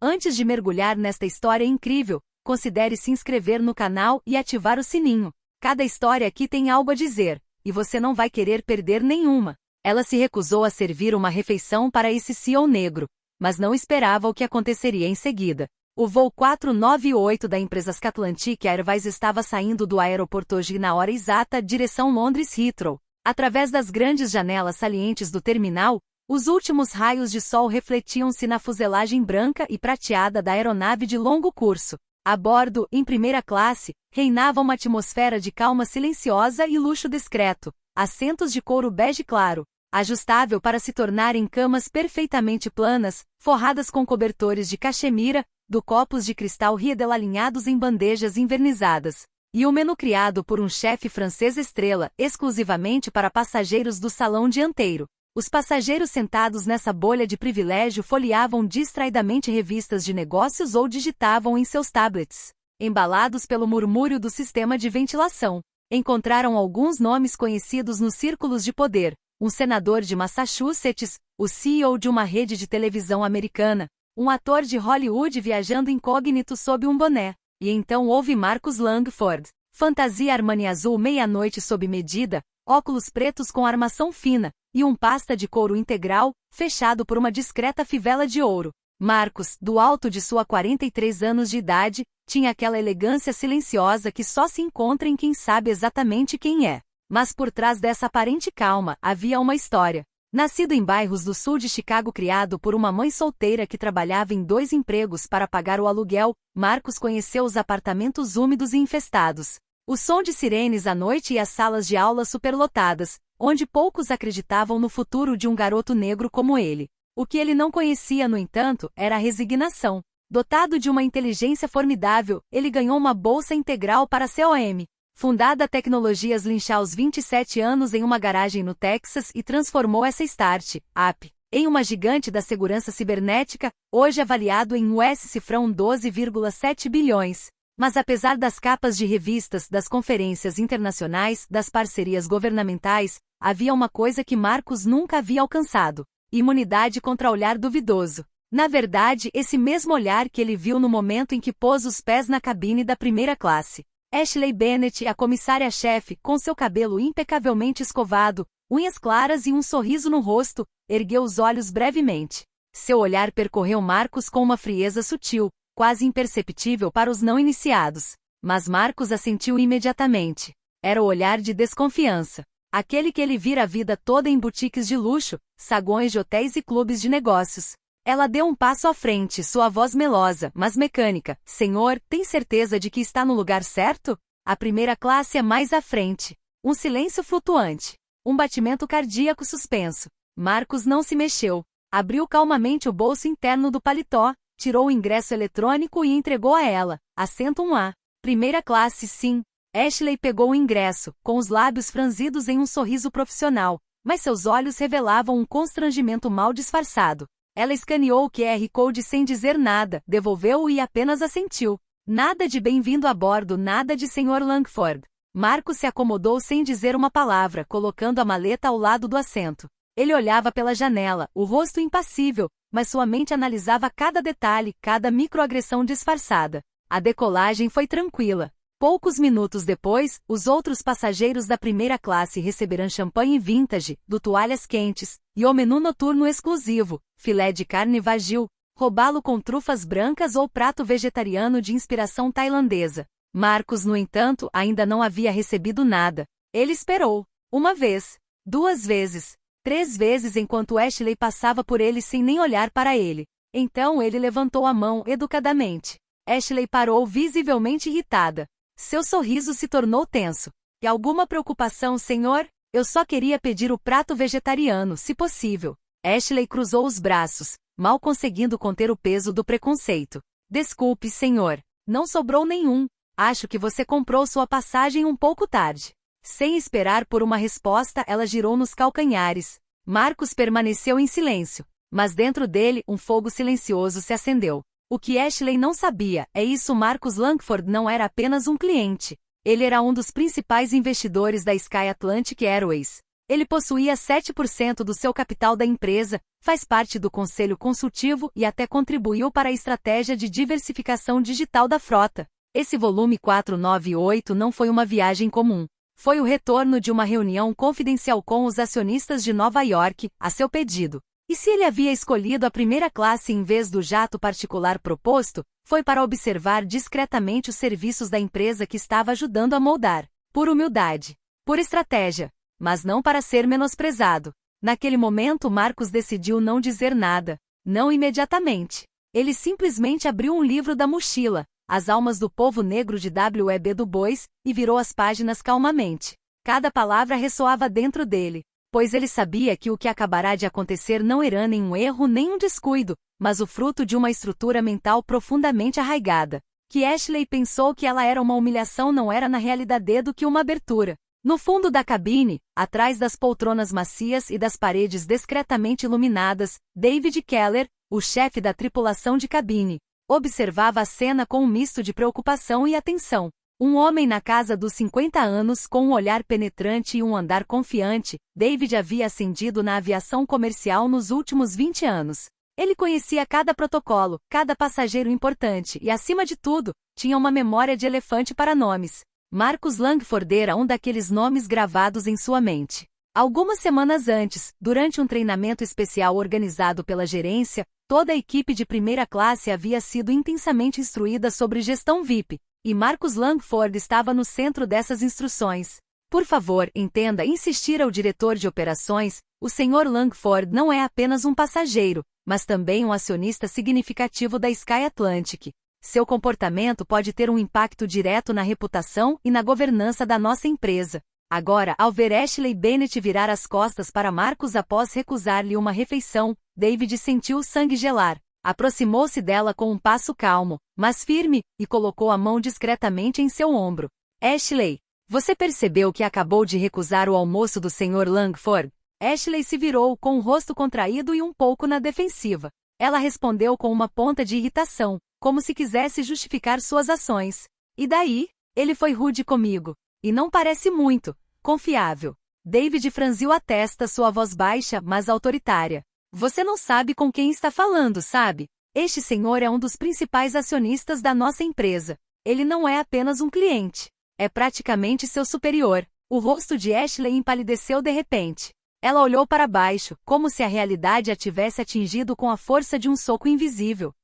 Antes de mergulhar nesta história incrível, considere se inscrever no canal e ativar o sininho. Cada história aqui tem algo a dizer, e você não vai querer perder nenhuma. Ela se recusou a servir uma refeição para esse CEO negro, mas não esperava o que aconteceria em seguida. O voo 498 da empresa Atlantic Airways estava saindo do aeroporto hoje na hora exata, direção Londres Heathrow. Através das grandes janelas salientes do terminal, os últimos raios de sol refletiam-se na fuselagem branca e prateada da aeronave de longo curso. A bordo, em primeira classe, reinava uma atmosfera de calma silenciosa e luxo discreto. Assentos de couro bege claro, ajustável para se tornar em camas perfeitamente planas, forradas com cobertores de cachemira, do copos de cristal Riedel alinhados em bandejas envernizadas. E o menu criado por um chefe francês estrela, exclusivamente para passageiros do salão dianteiro. Os passageiros sentados nessa bolha de privilégio folheavam distraidamente revistas de negócios ou digitavam em seus tablets. Embalados pelo murmúrio do sistema de ventilação, encontraram alguns nomes conhecidos nos círculos de poder: um senador de Massachusetts, o CEO de uma rede de televisão americana, um ator de Hollywood viajando incógnito sob um boné. E então houve Marcus Langford, fantasia Armani azul meia-noite sob medida, óculos pretos com armação fina, e um pasta de couro integral, fechado por uma discreta fivela de ouro. Marcus, do alto de sua 43 anos de idade, tinha aquela elegância silenciosa que só se encontra em quem sabe exatamente quem é. Mas por trás dessa aparente calma, havia uma história. Nascido em bairros do sul de Chicago, criado por uma mãe solteira que trabalhava em 2 empregos para pagar o aluguel, Marcus conheceu os apartamentos úmidos e infestados. O som de sirenes à noite e as salas de aula superlotadas, onde poucos acreditavam no futuro de um garoto negro como ele. O que ele não conhecia, no entanto, era a resignação. Dotado de uma inteligência formidável, ele ganhou uma bolsa integral para a COM. Fundada a Tecnologias Lynch aos 27 anos em uma garagem no Texas e transformou essa startup em uma gigante da segurança cibernética, hoje avaliado em US cifrão 12,7 bilhões. Mas apesar das capas de revistas, das conferências internacionais, das parcerias governamentais, havia uma coisa que Marcus nunca havia alcançado: imunidade contra olhar duvidoso. Na verdade, esse mesmo olhar que ele viu no momento em que pôs os pés na cabine da primeira classe. Ashley Bennett, a comissária-chefe, com seu cabelo impecavelmente escovado, unhas claras e um sorriso no rosto, ergueu os olhos brevemente. Seu olhar percorreu Marcus com uma frieza sutil, quase imperceptível para os não iniciados. Mas Marcus assentiu imediatamente. Era o olhar de desconfiança. Aquele que ele vira a vida toda em boutiques de luxo, saguões de hotéis e clubes de negócios. Ela deu um passo à frente, sua voz melosa, mas mecânica. Senhor, tem certeza de que está no lugar certo? A primeira classe é mais à frente. Um silêncio flutuante. Um batimento cardíaco suspenso. Marcus não se mexeu. Abriu calmamente o bolso interno do paletó, tirou o ingresso eletrônico e entregou a ela. Assento 1A. Primeira classe, sim. Ashley pegou o ingresso, com os lábios franzidos em um sorriso profissional, mas seus olhos revelavam um constrangimento mal disfarçado. Ela escaneou o QR Code sem dizer nada, devolveu-o e apenas assentiu. Nada de bem-vindo a bordo, nada de Sr. Langford. Marcus se acomodou sem dizer uma palavra, colocando a maleta ao lado do assento. Ele olhava pela janela, o rosto impassível, mas sua mente analisava cada detalhe, cada microagressão disfarçada. A decolagem foi tranquila. Poucos minutos depois, os outros passageiros da primeira classe receberão champanhe vintage, do toalhas quentes, e o menu noturno exclusivo, filé de carne wagyu, robalo com trufas brancas ou prato vegetariano de inspiração tailandesa. Marcus, no entanto, ainda não havia recebido nada. Ele esperou. 1 vez, 2 vezes, 3 vezes enquanto Ashley passava por ele sem nem olhar para ele. Então ele levantou a mão educadamente. Ashley parou visivelmente irritada. Seu sorriso se tornou tenso. E alguma preocupação, senhor? Eu só queria pedir o prato vegetariano, se possível. Ashley cruzou os braços, mal conseguindo conter o peso do preconceito. Desculpe, senhor. Não sobrou nenhum. Acho que você comprou sua passagem um pouco tarde. Sem esperar por uma resposta, ela girou nos calcanhares. Marcus permaneceu em silêncio, mas dentro dele um fogo silencioso se acendeu. O que Ashley não sabia é isso: Marcus Langford não era apenas um cliente. Ele era um dos principais investidores da Sky Atlantic Airways. Ele possuía 7% do seu capital da empresa, faz parte do conselho consultivo e até contribuiu para a estratégia de diversificação digital da frota. Esse volume 498 não foi uma viagem comum. Foi o retorno de uma reunião confidencial com os acionistas de Nova York, a seu pedido. E se ele havia escolhido a primeira classe em vez do jato particular proposto, foi para observar discretamente os serviços da empresa que estava ajudando a moldar. Por humildade. Por estratégia. Mas não para ser menosprezado. Naquele momento Marcos decidiu não dizer nada. Não imediatamente. Ele simplesmente abriu um livro da mochila, As Almas do Povo Negro de W.E.B. Du Bois, e virou as páginas calmamente. Cada palavra ressoava dentro dele, pois ele sabia que o que acabará de acontecer não era nem um erro nem um descuido, mas o fruto de uma estrutura mental profundamente arraigada. Que Ashley pensou que ela era uma humilhação não era na realidade do que uma abertura. No fundo da cabine, atrás das poltronas macias e das paredes discretamente iluminadas, David Keller, o chefe da tripulação de cabine, observava a cena com um misto de preocupação e atenção. Um homem na casa dos 50 anos com um olhar penetrante e um andar confiante, David havia ascendido na aviação comercial nos últimos 20 anos. Ele conhecia cada protocolo, cada passageiro importante e, acima de tudo, tinha uma memória de elefante para nomes. Marcus Langford era um daqueles nomes gravados em sua mente. Algumas semanas antes, durante um treinamento especial organizado pela gerência, toda a equipe de primeira classe havia sido intensamente instruída sobre gestão VIP, e Marcus Langford estava no centro dessas instruções. Por favor, entenda, insistir ao diretor de operações, o Sr. Langford não é apenas um passageiro, mas também um acionista significativo da Sky Atlantic. Seu comportamento pode ter um impacto direto na reputação e na governança da nossa empresa. Agora, ao ver Ashley Bennett virar as costas para Marcus após recusar-lhe uma refeição, David sentiu o sangue gelar. Aproximou-se dela com um passo calmo, mas firme, e colocou a mão discretamente em seu ombro. Ashley, você percebeu que acabou de recusar o almoço do Sr. Langford? Ashley se virou com o rosto contraído e um pouco na defensiva. Ela respondeu com uma ponta de irritação, como se quisesse justificar suas ações. E daí? Ele foi rude comigo. E não parece muito confiável. David franziu a testa, sua voz baixa, mas autoritária. Você não sabe com quem está falando, sabe? Este senhor é um dos principais acionistas da nossa empresa. Ele não é apenas um cliente. É praticamente seu superior. O rosto de Ashley empalideceu de repente. Ela olhou para baixo, como se a realidade a tivesse atingido com a força de um soco invisível.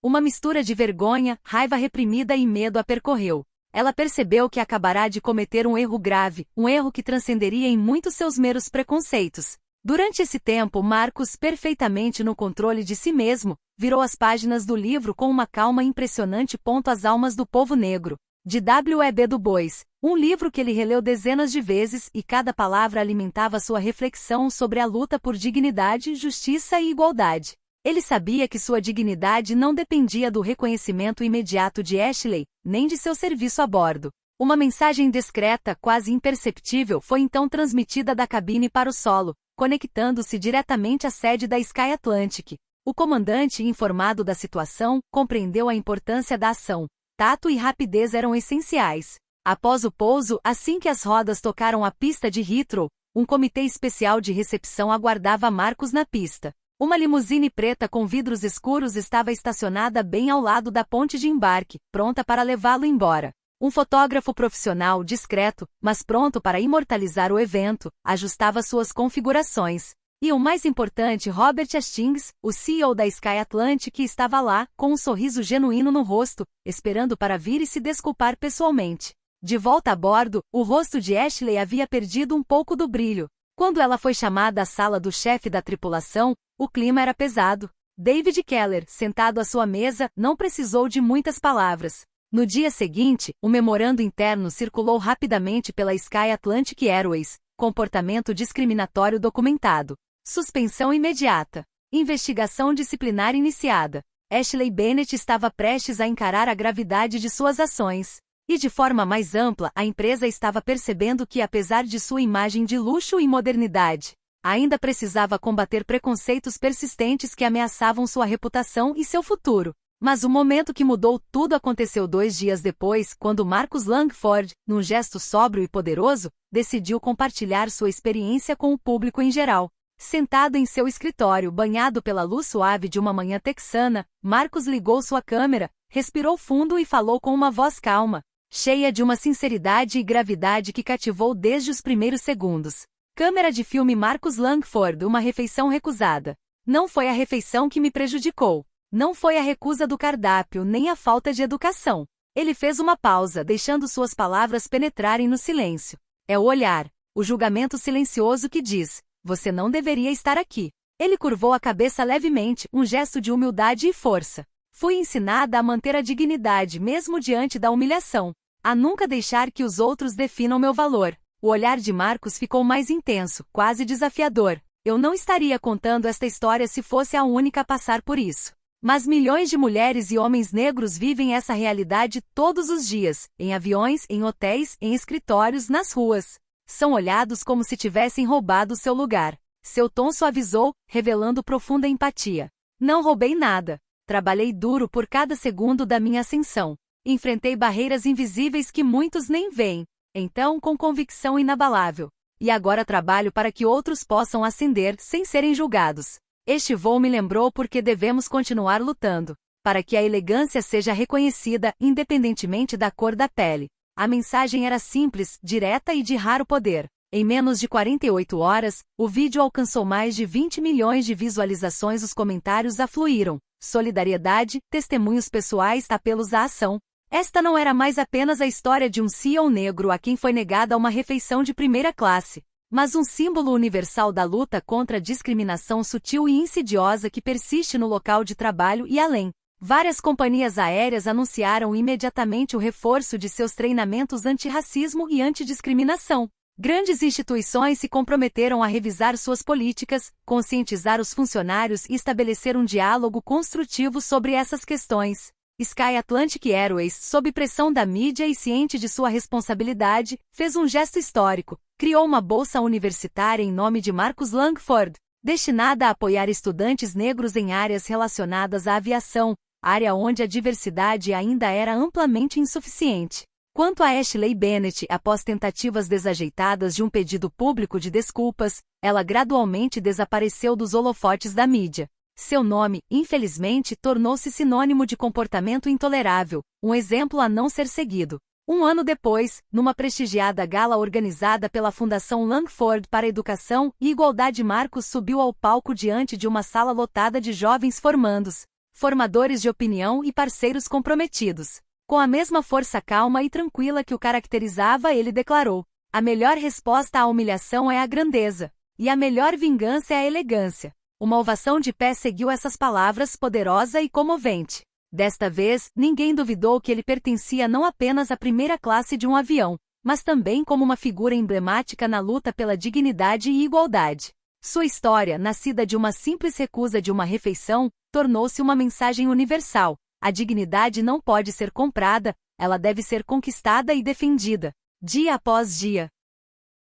Uma mistura de vergonha, raiva reprimida e medo a percorreu. Ela percebeu que acabará de cometer um erro grave, um erro que transcenderia em muitos seus meros preconceitos. Durante esse tempo, Marcus, perfeitamente no controle de si mesmo, virou as páginas do livro com uma calma impressionante. As Almas do Povo Negro, de W.E.B. Du Bois, um livro que ele releu dezenas de vezes e cada palavra alimentava sua reflexão sobre a luta por dignidade, justiça e igualdade. Ele sabia que sua dignidade não dependia do reconhecimento imediato de Ashley, nem de seu serviço a bordo. Uma mensagem discreta, quase imperceptível, foi então transmitida da cabine para o solo, conectando-se diretamente à sede da Sky Atlantic. O comandante, informado da situação, compreendeu a importância da ação. Tato e rapidez eram essenciais. Após o pouso, assim que as rodas tocaram a pista de Heathrow, um comitê especial de recepção aguardava Marcus na pista. Uma limusine preta com vidros escuros estava estacionada bem ao lado da ponte de embarque, pronta para levá-lo embora. Um fotógrafo profissional, discreto, mas pronto para imortalizar o evento, ajustava suas configurações. E o mais importante, Robert Hastings, o CEO da Sky Atlantic, estava lá, com um sorriso genuíno no rosto, esperando para vir e se desculpar pessoalmente. De volta a bordo, o rosto de Ashley havia perdido um pouco do brilho. Quando ela foi chamada à sala do chefe da tripulação, o clima era pesado. David Keller, sentado à sua mesa, não precisou de muitas palavras. No dia seguinte, o memorando interno circulou rapidamente pela Sky Atlantic Airways, comportamento discriminatório documentado. Suspensão imediata. Investigação disciplinar iniciada. Ashley Bennett estava prestes a encarar a gravidade de suas ações. E de forma mais ampla, a empresa estava percebendo que, apesar de sua imagem de luxo e modernidade, ainda precisava combater preconceitos persistentes que ameaçavam sua reputação e seu futuro. Mas o momento que mudou tudo aconteceu 2 dias depois, quando Marcus Langford, num gesto sóbrio e poderoso, decidiu compartilhar sua experiência com o público em geral. Sentado em seu escritório, banhado pela luz suave de uma manhã texana, Marcus ligou sua câmera, respirou fundo e falou com uma voz calma, cheia de uma sinceridade e gravidade que cativou desde os primeiros segundos. Câmera de filme Marcus Langford, uma refeição recusada. Não foi a refeição que me prejudicou. Não foi a recusa do cardápio, nem a falta de educação. Ele fez uma pausa, deixando suas palavras penetrarem no silêncio. É o olhar, o julgamento silencioso que diz: você não deveria estar aqui. Ele curvou a cabeça levemente, um gesto de humildade e força. Fui ensinada a manter a dignidade mesmo diante da humilhação. A nunca deixar que os outros definam meu valor. O olhar de Marcus ficou mais intenso, quase desafiador. Eu não estaria contando esta história se fosse a única a passar por isso. Mas milhões de mulheres e homens negros vivem essa realidade todos os dias, em aviões, em hotéis, em escritórios, nas ruas. São olhados como se tivessem roubado seu lugar. Seu tom suavizou, revelando profunda empatia. Não roubei nada. Trabalhei duro por cada segundo da minha ascensão. Enfrentei barreiras invisíveis que muitos nem veem. Então, com convicção inabalável. E agora trabalho para que outros possam ascender sem serem julgados. Este voo me lembrou porque devemos continuar lutando, para que a elegância seja reconhecida, independentemente da cor da pele. A mensagem era simples, direta e de raro poder. Em menos de 48 horas, o vídeo alcançou mais de 20 milhões de visualizações. Os comentários afluíram. Solidariedade, testemunhos pessoais, apelos à ação. Esta não era mais apenas a história de um CEO negro a quem foi negada uma refeição de primeira classe, mas um símbolo universal da luta contra a discriminação sutil e insidiosa que persiste no local de trabalho e além. Várias companhias aéreas anunciaram imediatamente o reforço de seus treinamentos antirracismo e antidiscriminação. Grandes instituições se comprometeram a revisar suas políticas, conscientizar os funcionários e estabelecer um diálogo construtivo sobre essas questões. Sky Atlantic Airways, sob pressão da mídia e ciente de sua responsabilidade, fez um gesto histórico. Criou uma bolsa universitária em nome de Marcus Langford, destinada a apoiar estudantes negros em áreas relacionadas à aviação, área onde a diversidade ainda era amplamente insuficiente. Quanto a Ashley Bennett, após tentativas desajeitadas de um pedido público de desculpas, ela gradualmente desapareceu dos holofotes da mídia. Seu nome, infelizmente, tornou-se sinônimo de comportamento intolerável, um exemplo a não ser seguido. Um ano depois, numa prestigiada gala organizada pela Fundação Langford para a Educação e Igualdade, Marcus subiu ao palco diante de uma sala lotada de jovens formandos, formadores de opinião e parceiros comprometidos. Com a mesma força calma e tranquila que o caracterizava, ele declarou: a melhor resposta à humilhação é a grandeza, e a melhor vingança é a elegância. Uma ovação de pé seguiu essas palavras, poderosa e comovente. Desta vez, ninguém duvidou que ele pertencia não apenas à primeira classe de um avião, mas também como uma figura emblemática na luta pela dignidade e igualdade. Sua história, nascida de uma simples recusa de uma refeição, tornou-se uma mensagem universal. A dignidade não pode ser comprada, ela deve ser conquistada e defendida, dia após dia.